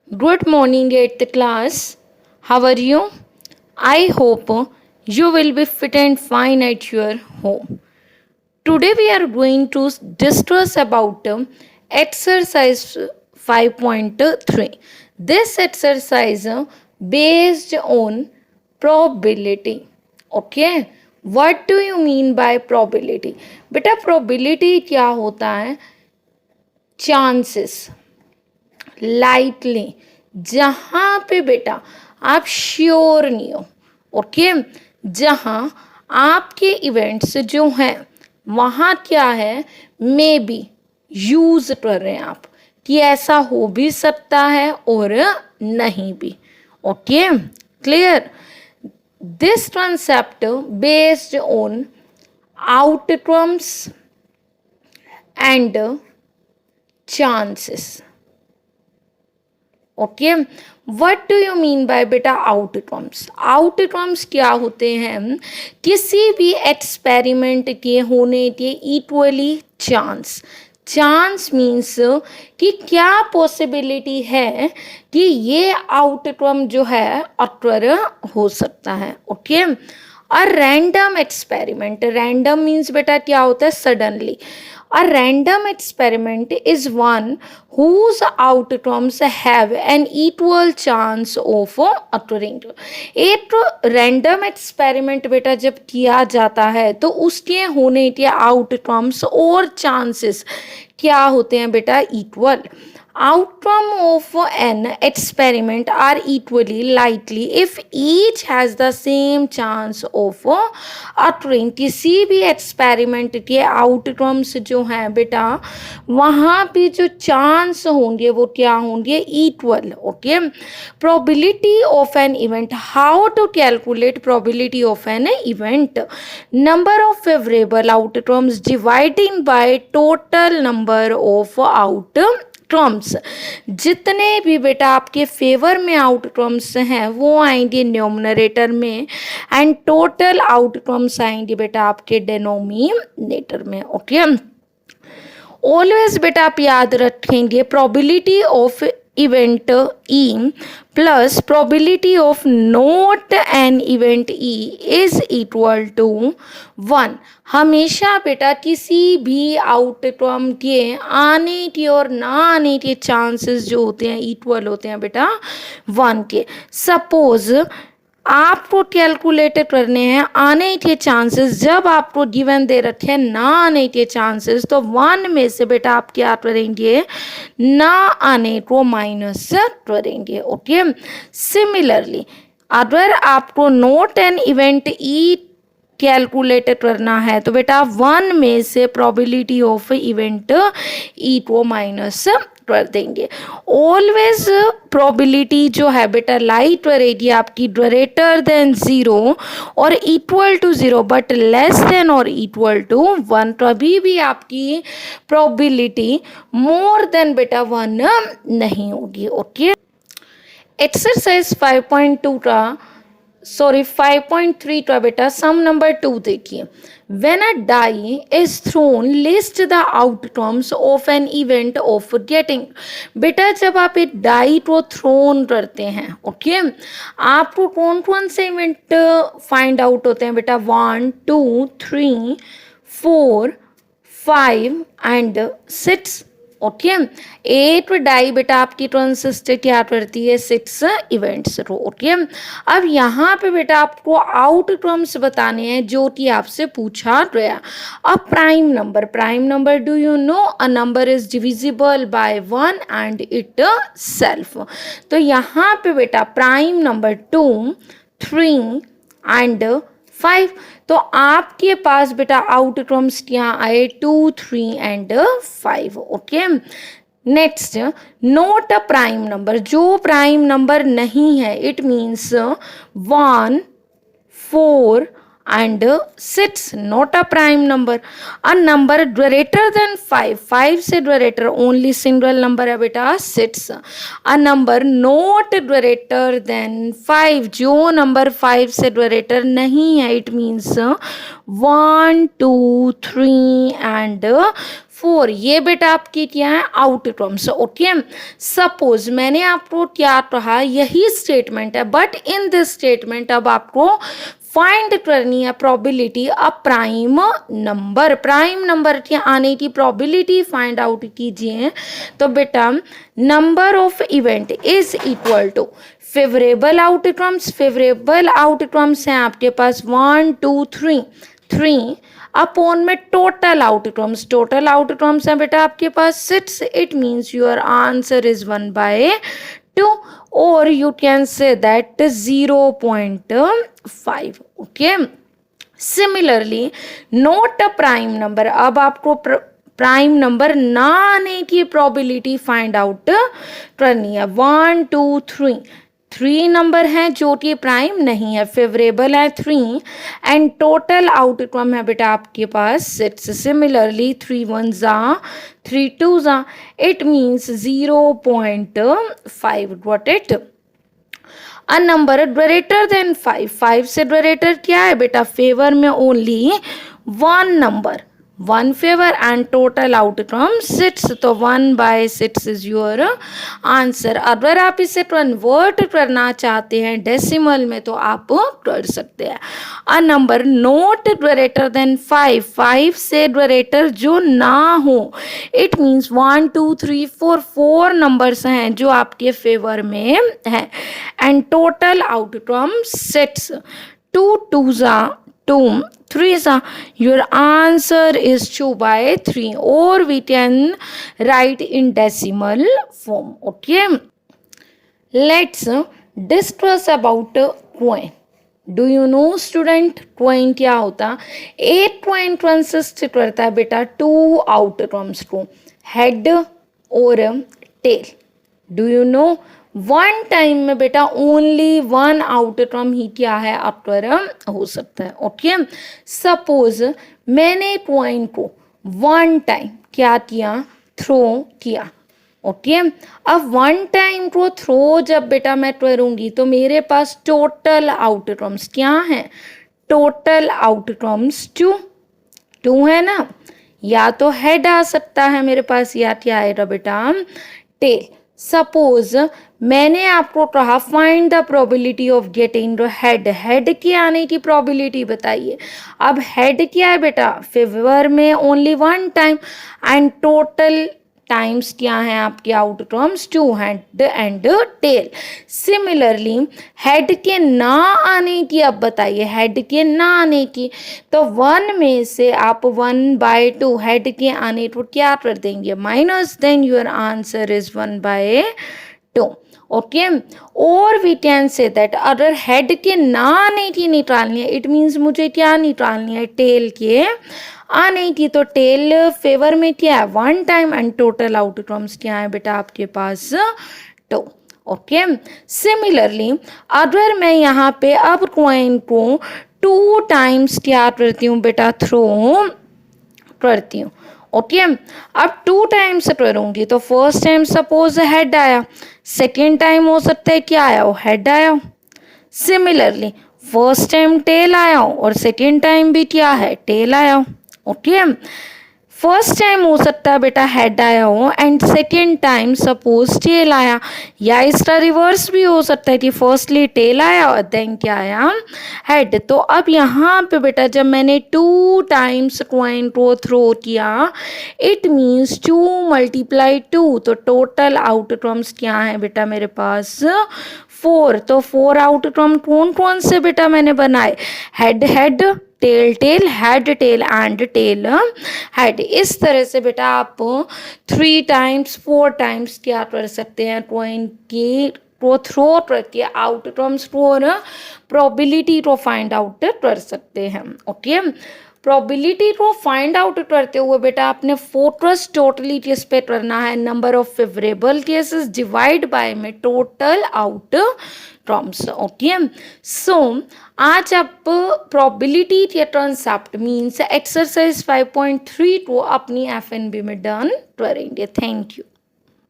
Good morning, 8th class. How are you? I hope you will be fit and fine at your home. Today we are going to discuss about exercise 5.3. This exercise based on probability. Okay. What do you mean by probability? बेटा probability क्या होता है? Chances. Lightly जहाँ पे बेटा आप sure नहीं हो, ओके, जहाँ आपके इवेंट्स जो हैं वहाँ क्या है, मे बी यूज कर रहे हैं आप कि ऐसा हो भी सकता है और नहीं भी, okay, clear. This concept based on outcomes and chances. Okay, what do you mean by बेटा आउटकम्स? आउटकम्स क्या होते हैं? किसी भी एक्सपेरिमेंट के होने के इक्वली चांस. चांस मीन्स कि क्या पॉसिबिलिटी है कि ये आउटकम जो है अक्टर हो सकता है. Okay, a random experiment. Random means बेटा क्या होता है? Suddenly. A random experiment is one whose outcomes have an equal chance of occurring. एक रैंडम एक्सपेरिमेंट बेटा जब किया जाता है तो उसके होने के आउटकम्स और चांसेस क्या होते हैं बेटा? Equal. Outcome of an experiment are equally likely if each has the same chance of occurring. किसी भी एक्सपेरिमेंट के आउटकम्स जो हैं बेटा वहाँ पे जो चांस होंगे वो क्या होंगे? Equal. Okay, probability of an event. How to calculate probability of an event? Number of favourable outcomes dividing by total number of outcomes. जितने भी बेटा आपके फेवर में आउटकम्स हैं वो आएंगे न्यूमरेटर में एंड टोटल आउटकम्स आएंगे बेटा आपके डिनोमिनेटर में. ओके, ऑलवेज बेटा आप याद रखेंगे probability of event E plus probability of not an event E is equal to 1. हमेशा बेटा किसी भी आउटकम के आने के और ना आने के चांसेस जो होते हैं इक्वल होते हैं बेटा 1 के. सपोज आपको कैलकुलेट करने हैं आने के चांसेस. जब आपको गिवन दे रखे हैं ना आने के चांसेस तो 1 में से बेटा आप क्या करेंगे? ना आने को माइनस करेंगे. ओके, सिमिलरली अगर आपको not an event E calculate करना है तो बेटा 1 में से प्रोबेबिलिटी ऑफ इवेंट ई को माइनस कर देंगे. ऑलवेज प्रोबेबिलिटी जो है बेटा लाइट रहेगी आपकी ग्रेटर देन 0 और equal to 0 but less than और इक्वल टू 1. कभी भी आपकी प्रोबेबिलिटी मोर देन बेटा 1 नहीं होगी. ओके, एक्सरसाइज 5.2 का 5.3 का बेटा सम नंबर 2 देखिए. When a die is thrown, list the outcomes of an event of getting. बेटा जब आप एक डाई को थ्रोन करते हैं, ओके, आपको कौन कौन से इवेंट फाइंड आउट होते हैं बेटा? 1, 2, 3, 4, 5 एंड 6. ओके, एक डाई बेटा आपकी कंसिस्ट क्या करती है? 6 इवेंट्स को. ओके, अब यहाँ पे बेटा आपको आउटकम्स बताने हैं जो कि आपसे पूछा गया. अब prime number. Prime number do you know? A number is divisible by 1 and it self. तो यहाँ पे बेटा प्राइम नंबर 2, 3 एंड 5. तो आपके पास बेटा आउटकम्स क्या आए? 2, 3 and 5. Okay, next note a prime number. जो प्राइम नंबर नहीं है it means 1, 4 and 6 not a prime number. A number greater than 5. 5 से greater only single number है बेटा 6. A number not greater than 5. जो number 5 से greater नहीं है it means 1, 2, 3 and 4 ये बेटा आपकी क्या है आउटकम्स। ओके, सपोज मैंने आपको क्या कहा यही स्टेटमेंट है, बट इन दिस स्टेटमेंट अब आपको फाइंड करनी है probability a prime number. Prime number के आने की प्रोबेबिलिटी फाइंड आउट कीजिए। तो बेटा number of event is equal to favourable outcomes. Favourable outcomes हैं आपके पास 1 2 3 3 अपॉन में टोटल आउटकम्स। टोटल आउटकम्स है बेटा आपके पास 6। It means your answer is 1/2 or you can say that 0.5. okay, similarly note a prime number। अब आपको प्राइम नंबर ना आने की प्रोबेबिलिटी फाइंड आउट करनी है। 1 2 3 3 नंबर हैं जो कि प्राइम नहीं है, फेवरेबल है 3 एंड टोटल आउटकम है बेटा आपके पास 6। सिमिलरली 3 1 जा 3 2 जा, it means 0.5। Got it. A number greater than 5। 5 से ग्रेटर क्या है बेटा, फेवर में only 1 number, 1 favour and total outcome 6। तो 1/6 इज योर आंसर। अगर आप इसे कन्वर्ट करना चाहते हैं डेसिमल में तो आप कर सकते हैं। A number not greater than 5। 5 से ग्रेटर जो ना हो, इट मीन्स 1 2 3 4 4 नंबर्स हैं जो आपके फेवर में हैं एंड टोटल आउटकम 6। 2 2 जा 2 3 sa, your answer is 2/3 or we can write in decimal form. Okay, let's discuss about coin. Do you know student coin क्या होता? एक coin consist करता है बेटा 2 outcomes को, head और tail. Do you know? 1 time में बेटा ओनली 1 आउटकम ही क्या है अक्टर हो सकता है। ओके, सपोज मैंने कॉइन को 1 टाइम क्या किया, थ्रो किया। ओके, अब 1 टाइम को थ्रो जब बेटा मैं करूंगी तो मेरे पास टोटल आउटकम्स क्या है, टोटल आउटकम्स 2 है ना। या तो हेड आ सकता है मेरे पास या क्या आएगा बेटा टेल। सपोज मैंने आपको कहा find the probability of getting head. Head के आने की प्रोबेबिलिटी बताइए। अब हेड क्या है बेटा, फेवर में only 1 time and total times क्या है आपके outcomes 2, head and tail. Similarly head के ना आने की अब बताइए, हेड के ना आने की तो 1 में से आप 1/2 हेड के आने को क्या कर देंगे minus, then your answer is 1/2। Okay, और वी कैन से दैट अगर हेड के ना आने की निकालनी है, इट मीन्स मुझे क्या निकालनी है, टेल के आने की। तो टेल फेवर में क्या है 1 टाइम एंड टोटल आउटकम्स क्या है बेटा आपके पास 2। ओके, सिमिलरली अगर मैं यहाँ पे अब कॉइन को 2 टाइम्स क्या करती हूँ बेटा, थ्रो करती हूँ। ओके, अब 2 टाइम्स करूँगी तो फर्स्ट टाइम सपोज हेड आया, सेकेंड टाइम हो सकता है क्या आया हो, हेड आया हो। सिमिलरली फर्स्ट टाइम टेल आया हो और सेकेंड टाइम भी क्या है, टेल आया हो। ओके, फर्स्ट टाइम हो सकता है बेटा हेड आया हो and second time suppose tail आया, या इसका रिवर्स भी हो सकता है कि फर्स्टली टेल आया और देन क्या आया, हेड। तो अब यहाँ पे बेटा जब मैंने 2 टाइम्स कॉइन को थ्रो किया, इट मीन्स 2 × 2, तो टोटल आउटकम्स क्या है बेटा मेरे पास 4। तो 4 आउटकम कौन कौन से बेटा मैंने बनाए, head head, tail tail, head tail and tail head. इस तरह से बेटा आप 3 टाइम्स 4 टाइम्स क्या कर सकते हैं, कॉइन की को थ्रो करके आउटकम्स को और प्रोबेबिलिटी को फाइंड आउट कर सकते हैं। ओके, प्रोबेबिलिटी को फाइंड आउट करते हुए बेटा आपने फोकस टोटली किस पे करना है, number of favourable cases divide by में टोटल आउटकम्स। ओके, सो आज आप प्रोबेबिलिटी के कंसेप्ट मीन्स एक्सरसाइज 5.3 को अपनी FNB में डन करेंगे। Thank you.